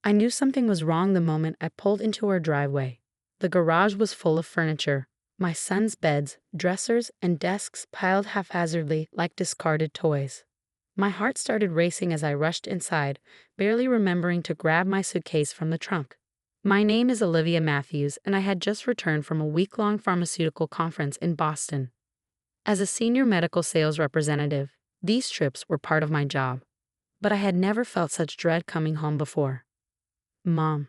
I knew something was wrong the moment I pulled into our driveway. The garage was full of furniture. My son's beds, dressers, and desks piled haphazardly like discarded toys. My heart started racing as I rushed inside, barely remembering to grab my suitcase from the trunk. My name is Olivia Matthews, and I had just returned from a week-long pharmaceutical conference in Boston. As a senior medical sales representative, these trips were part of my job. But I had never felt such dread coming home before. Mom.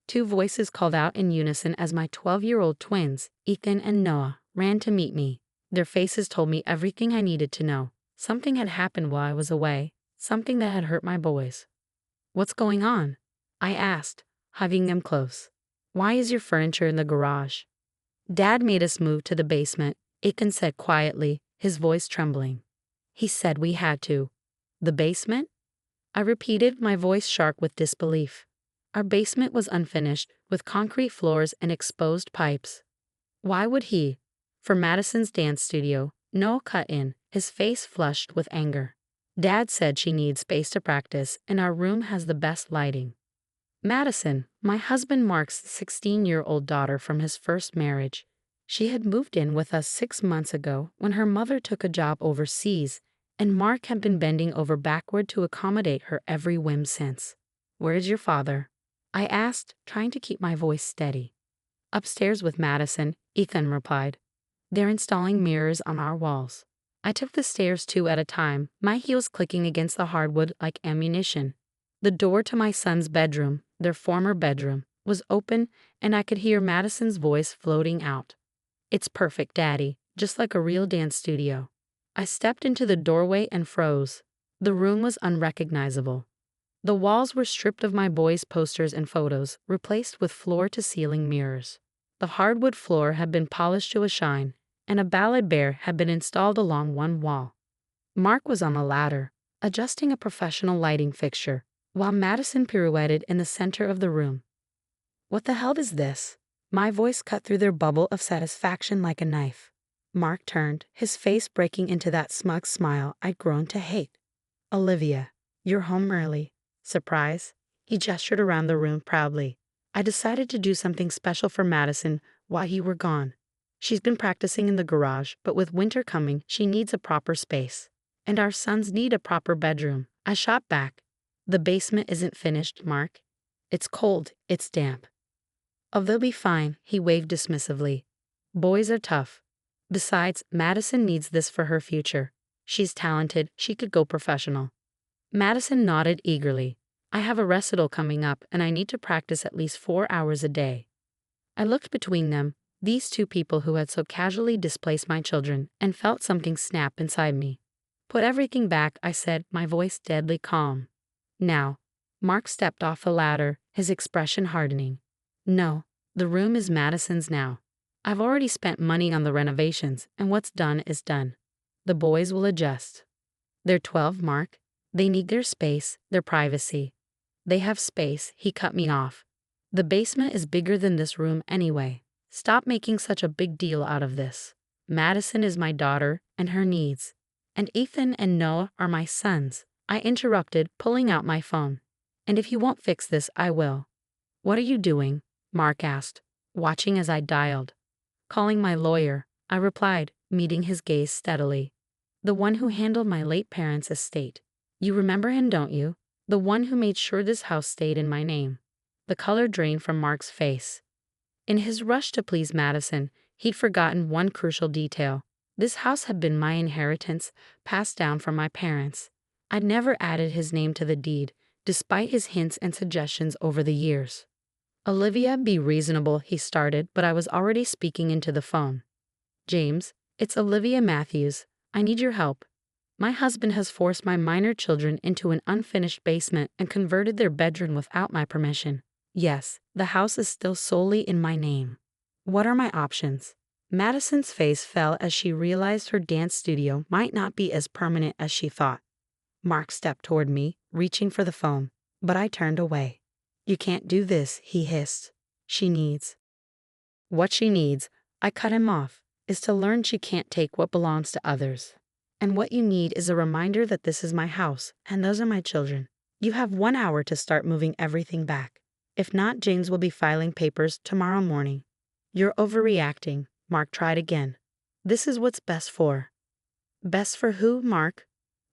Two voices called out in unison as my 12-year-old twins, Ethan and Noah, ran to meet me. Their faces told me everything I needed to know. Something had happened while I was away, something that had hurt my boys. What's going on? I asked, hugging them close. Why is your furniture in the garage? Dad made us move to the basement, Ethan said quietly, his voice trembling. He said we had to. The basement? I repeated, my voice sharp with disbelief. Our basement was unfinished, with concrete floors and exposed pipes. Why would he? For Madison's dance studio, Noah cut in, his face flushed with anger. Dad said she needs space to practice, and our room has the best lighting. Madison, my husband Mark's 16-year-old daughter from his first marriage. She had moved in with us 6 months ago when her mother took a job overseas, and Mark had been bending over backward to accommodate her every whim since. Where is your father? I asked, trying to keep my voice steady. Upstairs with Madison, Ethan replied. They're installing mirrors on our walls. I took the stairs 2 at a time, my heels clicking against the hardwood like ammunition. The door to my son's bedroom, their former bedroom, was open, and I could hear Madison's voice floating out. It's perfect, Daddy, just like a real dance studio. I stepped into the doorway and froze. The room was unrecognizable. The walls were stripped of my boys' posters and photos, replaced with floor-to-ceiling mirrors. The hardwood floor had been polished to a shine, and a ballad bear had been installed along one wall. Mark was on a ladder, adjusting a professional lighting fixture, while Madison pirouetted in the center of the room. What the hell is this? My voice cut through their bubble of satisfaction like a knife. Mark turned, his face breaking into that smug smile I'd grown to hate. Olivia, you're home early. Surprise? He gestured around the room proudly. I decided to do something special for Madison while you were gone. She's been practicing in the garage, but with winter coming, she needs a proper space. And our sons need a proper bedroom. I shot back. The basement isn't finished, Mark. It's cold, it's damp. Oh, they'll be fine, he waved dismissively. Boys are tough. Besides, Madison needs this for her future. She's talented, she could go professional. Madison nodded eagerly. I have a recital coming up, and I need to practice at least 4 hours a day. I looked between them, these two people who had so casually displaced my children, and felt something snap inside me. Put everything back, I said, my voice deadly calm. Now. Mark stepped off the ladder, his expression hardening. No, the room is Madison's now. I've already spent money on the renovations, and what's done is done. The boys will adjust. They're 12, Mark. They need their space, their privacy. They have space, he cut me off. The basement is bigger than this room anyway. Stop making such a big deal out of this. Madison is my daughter and her needs. And Ethan and Noah are my sons. I interrupted, pulling out my phone. And if you won't fix this, I will. What are you doing? Mark asked, watching as I dialed. Calling my lawyer, I replied, meeting his gaze steadily. The one who handled my late parents' estate. You remember him, don't you? The one who made sure this house stayed in my name. The color drained from Mark's face. In his rush to please Madison, he'd forgotten one crucial detail. This house had been my inheritance, passed down from my parents. I'd never added his name to the deed, despite his hints and suggestions over the years. Olivia, be reasonable, he started, but I was already speaking into the phone. James, it's Olivia Matthews. I need your help. My husband has forced my minor children into an unfinished basement and converted their bedroom without my permission. Yes, the house is still solely in my name. What are my options? Madison's face fell as she realized her dance studio might not be as permanent as she thought. Mark stepped toward me, reaching for the phone, but I turned away. You can't do this, he hissed. She needs. What she needs, I cut him off, is to learn she can't take what belongs to others. And what you need is a reminder that this is my house, and those are my children. You have 1 hour to start moving everything back. If not, James will be filing papers tomorrow morning. You're overreacting, Mark tried again. This is what's best for. Best for who, Mark?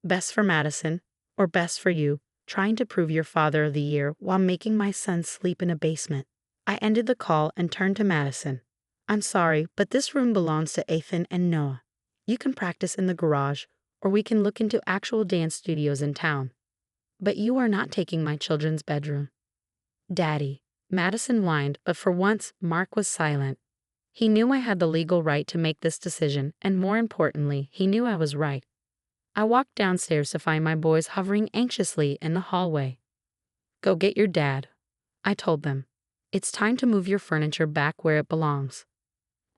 Best for Madison, or best for you, trying to prove you're father of the year while making my son sleep in a basement. I ended the call and turned to Madison. I'm sorry, but this room belongs to Ethan and Noah. You can practice in the garage, or we can look into actual dance studios in town. But you are not taking my children's bedroom. Daddy, Madison whined, but for once, Mark was silent. He knew I had the legal right to make this decision, and more importantly, he knew I was right. I walked downstairs to find my boys hovering anxiously in the hallway. Go get your dad, I told them. It's time to move your furniture back where it belongs.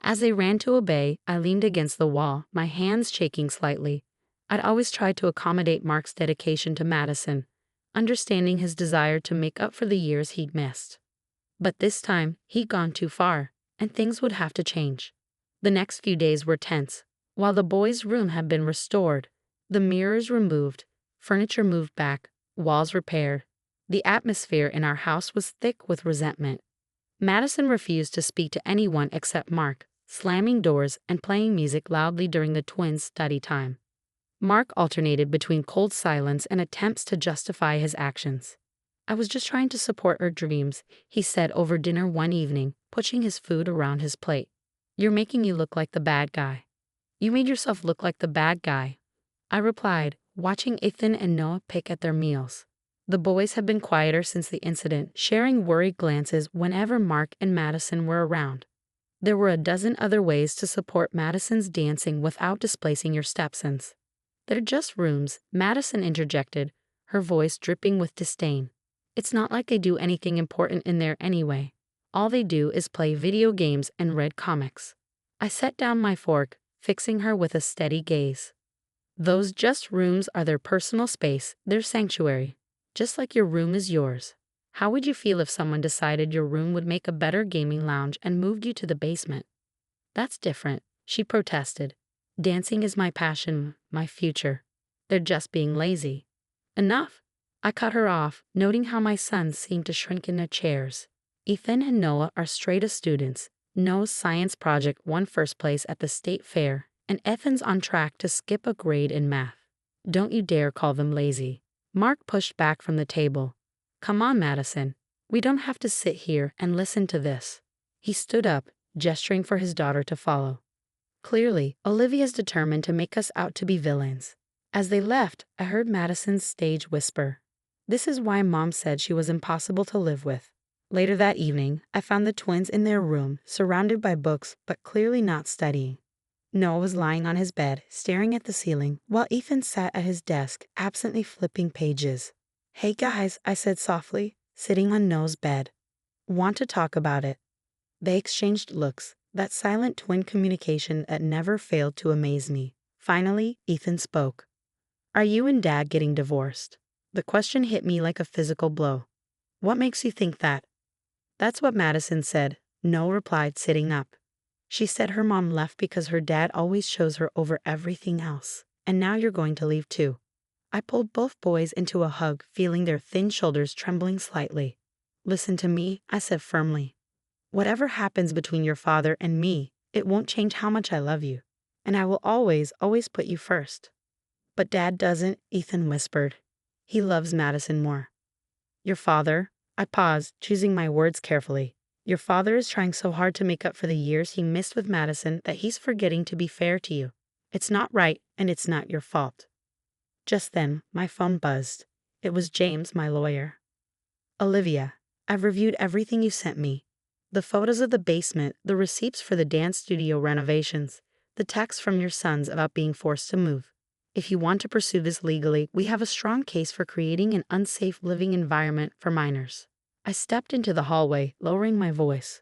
As they ran to obey, I leaned against the wall, my hands shaking slightly. I'd always tried to accommodate Mark's dedication to Madison, understanding his desire to make up for the years he'd missed. But this time, he'd gone too far, and things would have to change. The next few days were tense. While the boys' room had been restored, the mirrors removed, furniture moved back, walls repaired, the atmosphere in our house was thick with resentment. Madison refused to speak to anyone except Mark, slamming doors and playing music loudly during the twins' study time. Mark alternated between cold silence and attempts to justify his actions. I was just trying to support our dreams, he said over dinner one evening, pushing his food around his plate. You're making you look like the bad guy. You made yourself look like the bad guy, I replied, watching Ethan and Noah pick at their meals. The boys had been quieter since the incident, sharing worried glances whenever Mark and Madison were around. There were a dozen other ways to support Madison's dancing without displacing your stepsons. They're just rooms, Madison interjected, her voice dripping with disdain. It's not like they do anything important in there anyway. All they do is play video games and read comics. I set down my fork, fixing her with a steady gaze. Those just rooms are their personal space, their sanctuary. Just like your room is yours. How would you feel if someone decided your room would make a better gaming lounge and moved you to the basement? That's different, she protested. Dancing is my passion, my future. They're just being lazy. Enough. I cut her off, noting how my sons seemed to shrink in their chairs. Ethan and Noah are straight-A students. Noah's science project won first place at the state fair, and Ethan's on track to skip a grade in math. Don't you dare call them lazy. Mark pushed back from the table. Come on, Madison. We don't have to sit here and listen to this. He stood up, gesturing for his daughter to follow. Clearly, Olivia's determined to make us out to be villains. As they left, I heard Madison's stage whisper. This is why Mom said she was impossible to live with. Later that evening, I found the twins in their room, surrounded by books, but clearly not studying. Noah was lying on his bed, staring at the ceiling, while Ethan sat at his desk, absently flipping pages. Hey guys, I said softly, sitting on Noah's bed. Want to talk about it? They exchanged looks, that silent twin communication that never failed to amaze me. Finally, Ethan spoke. Are you and Dad getting divorced? The question hit me like a physical blow. What makes you think that? That's what Madison said, Noah replied, sitting up. She said her mom left because her dad always chose her over everything else, and now you're going to leave too. I pulled both boys into a hug, feeling their thin shoulders trembling slightly. Listen to me, I said firmly. Whatever happens between your father and me, it won't change how much I love you, and I will always, always put you first. But Dad doesn't, Ethan whispered. He loves Madison more. Your father? I paused, choosing my words carefully. Your father is trying so hard to make up for the years he missed with Madison that he's forgetting to be fair to you. It's not right, and it's not your fault. Just then, my phone buzzed. It was James, my lawyer. Olivia, I've reviewed everything you sent me. The photos of the basement, the receipts for the dance studio renovations, the texts from your sons about being forced to move. If you want to pursue this legally, we have a strong case for creating an unsafe living environment for minors. I stepped into the hallway, lowering my voice.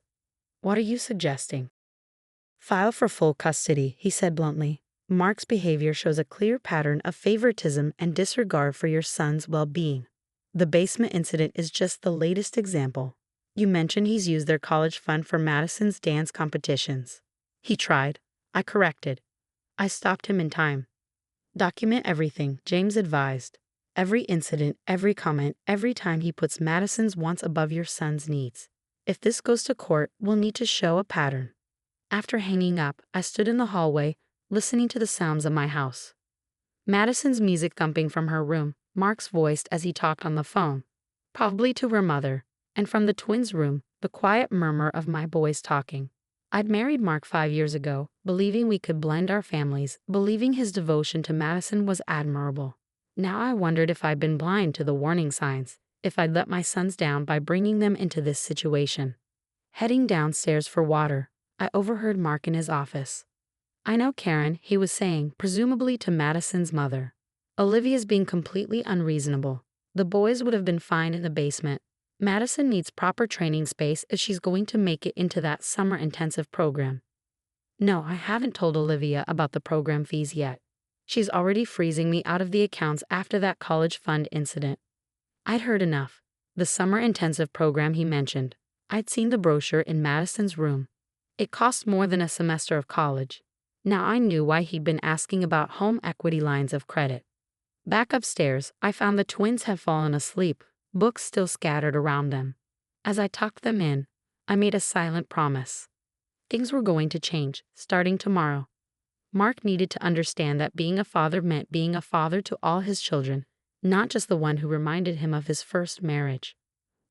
What are you suggesting? File for full custody, he said bluntly. Mark's behavior shows a clear pattern of favoritism and disregard for your son's well-being. The basement incident is just the latest example. You mentioned he's used their college fund for Madison's dance competitions. He tried. I corrected. I stopped him in time. Document everything, James advised. Every incident, every comment, every time he puts Madison's wants above your son's needs. If this goes to court, we'll need to show a pattern. After hanging up, I stood in the hallway, listening to the sounds of my house. Madison's music thumping from her room, Mark's voice as he talked on the phone, probably to her mother, and from the twins' room, the quiet murmur of my boys talking. I'd married Mark 5 years ago, believing we could blend our families, believing his devotion to Madison was admirable. Now I wondered if I'd been blind to the warning signs, if I'd let my sons down by bringing them into this situation. Heading downstairs for water, I overheard Mark in his office. "I know, Karen," he was saying, presumably to Madison's mother. "Olivia's being completely unreasonable. The boys would have been fine in the basement. Madison needs proper training space if she's going to make it into that summer intensive program." No, I haven't told Olivia about the program fees yet. She's already freezing me out of the accounts after that college fund incident. I'd heard enough. The summer intensive program he mentioned. I'd seen the brochure in Madison's room. It cost more than a semester of college. Now I knew why he'd been asking about home equity lines of credit. Back upstairs, I found the twins had fallen asleep, books still scattered around them. As I tucked them in, I made a silent promise. Things were going to change, starting tomorrow. Mark needed to understand that being a father meant being a father to all his children, not just the one who reminded him of his first marriage.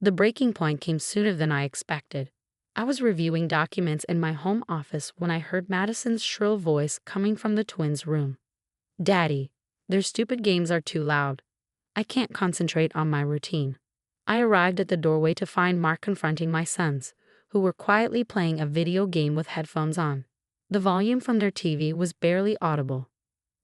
The breaking point came sooner than I expected. I was reviewing documents in my home office when I heard Madison's shrill voice coming from the twins' room. "Daddy, their stupid games are too loud. I can't concentrate on my routine." I arrived at the doorway to find Mark confronting my sons, who were quietly playing a video game with headphones on. The volume from their TV was barely audible.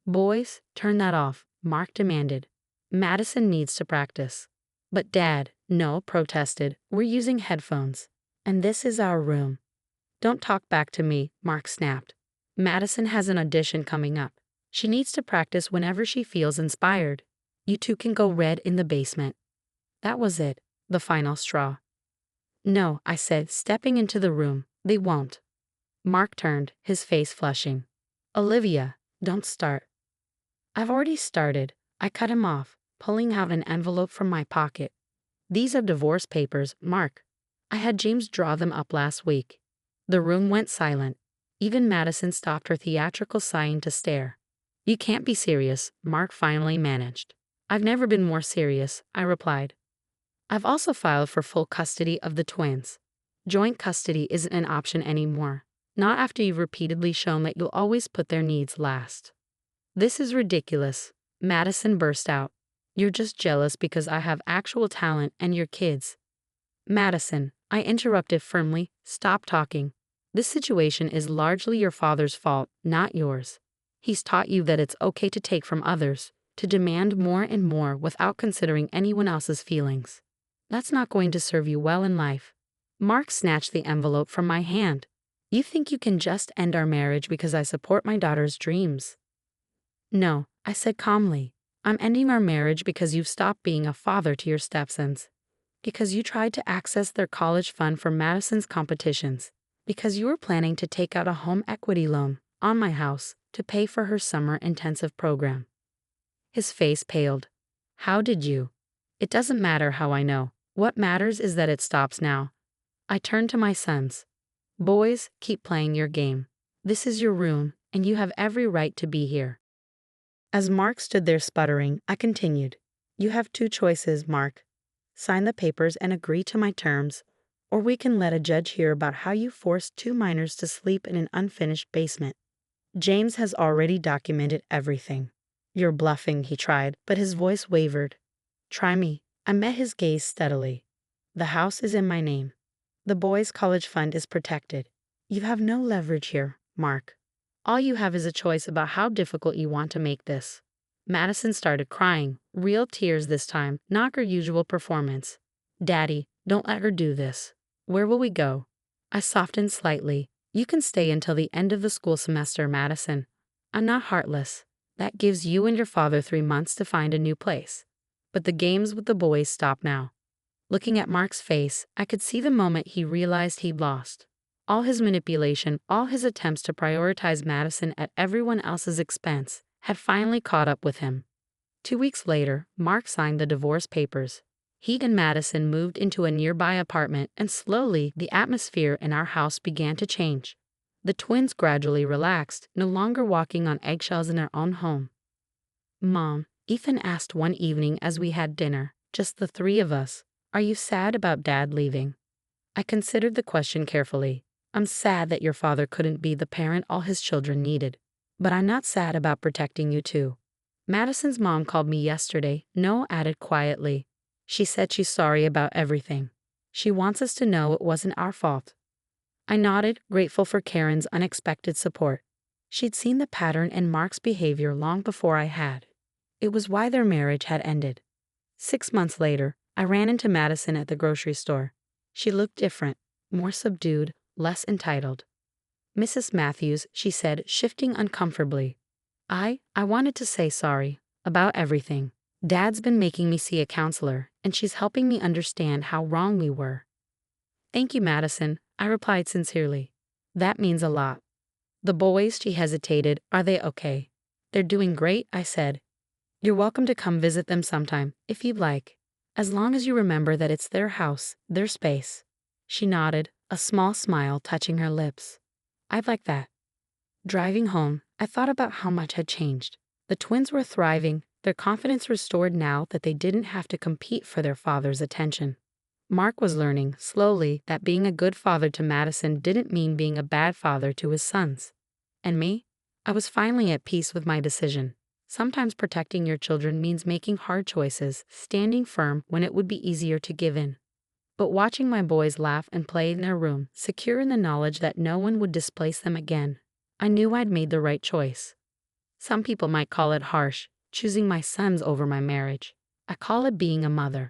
"Boys, turn that off," Mark demanded. "Madison needs to practice." "But Dad," No protested, "we're using headphones. And this is our room." "Don't talk back to me," Mark snapped. "Madison has an audition coming up. She needs to practice whenever she feels inspired. You two can go red in the basement." That was it, the final straw. "No," I said, stepping into the room, "they won't." Mark turned, his face flushing. "Olivia, don't start." "I've already started," I cut him off, pulling out an envelope from my pocket. "These are divorce papers, Mark. I had James draw them up last week." The room went silent. Even Madison stopped her theatrical sighing to stare. "You can't be serious," Mark finally managed. "I've never been more serious," I replied. "I've also filed for full custody of the twins. Joint custody isn't an option anymore, not after you've repeatedly shown that you'll always put their needs last." "This is ridiculous," Madison burst out. "You're just jealous because I have actual talent and your kids." "Madison," I interrupted firmly, "stop talking. This situation is largely your father's fault, not yours. He's taught you that it's okay to take from others, to demand more and more without considering anyone else's feelings. That's not going to serve you well in life." Mark snatched the envelope from my hand. "You think you can just end our marriage because I support my daughter's dreams?" "No," I said calmly. "I'm ending our marriage because you've stopped being a father to your stepsons. Because you tried to access their college fund for Madison's competitions. Because you were planning to take out a home equity loan on my house to pay for her summer intensive program." His face paled. "How did you?" "It doesn't matter how I know. What matters is that it stops now." I turned to my sons. "Boys, keep playing your game. This is your room, and you have every right to be here." As Mark stood there sputtering, I continued. "You have two choices, Mark. Sign the papers and agree to my terms, or we can let a judge hear about how you forced two minors to sleep in an unfinished basement. James has already documented everything." "You're bluffing," he tried, but his voice wavered. "Try me." I met his gaze steadily. "The house is in my name. The boys' college fund is protected. You have no leverage here, Mark. All you have is a choice about how difficult you want to make this." Madison started crying, real tears this time, not her usual performance. "Daddy, don't let her do this. Where will we go?" I softened slightly. "You can stay until the end of the school semester, Madison. I'm not heartless. That gives you and your father 3 months to find a new place. But the games with the boys stop now." Looking at Mark's face, I could see the moment he realized he'd lost. All his manipulation, all his attempts to prioritize Madison at everyone else's expense, had finally caught up with him. 2 weeks later, Mark signed the divorce papers. He and Madison moved into a nearby apartment, and slowly the atmosphere in our house began to change. The twins gradually relaxed, no longer walking on eggshells in their own home. "Mom," Ethan asked one evening as we had dinner, just the three of us, "are you sad about Dad leaving?" I considered the question carefully. "I'm sad that your father couldn't be the parent all his children needed. But I'm not sad about protecting you too." Madison's mom called me yesterday, No added quietly. She said she's sorry about everything. She wants us to know it wasn't our fault. I nodded, grateful for Karen's unexpected support. She'd seen the pattern in Mark's behavior long before I had. It was why their marriage had ended. 6 months later, I ran into Madison at the grocery store. She looked different, more subdued, less entitled. "Mrs. Matthews," she said, shifting uncomfortably. I wanted to say sorry about everything. Dad's been making me see a counselor, and she's helping me understand how wrong we were." "Thank you, Madison," I replied sincerely. "That means a lot." "The boys," she hesitated, "are they okay?" "They're doing great," I said. "You're welcome to come visit them sometime, if you'd like. As long as you remember that it's their house, their space." She nodded, a small smile touching her lips. "I'd like that." Driving home, I thought about how much had changed. The twins were thriving, their confidence restored now that they didn't have to compete for their father's attention. Mark was learning, slowly, that being a good father to Madison didn't mean being a bad father to his sons. And me? I was finally at peace with my decision. Sometimes protecting your children means making hard choices, standing firm when it would be easier to give in. But watching my boys laugh and play in their room, secure in the knowledge that no one would displace them again, I knew I'd made the right choice. Some people might call it harsh, choosing my sons over my marriage. I call it being a mother.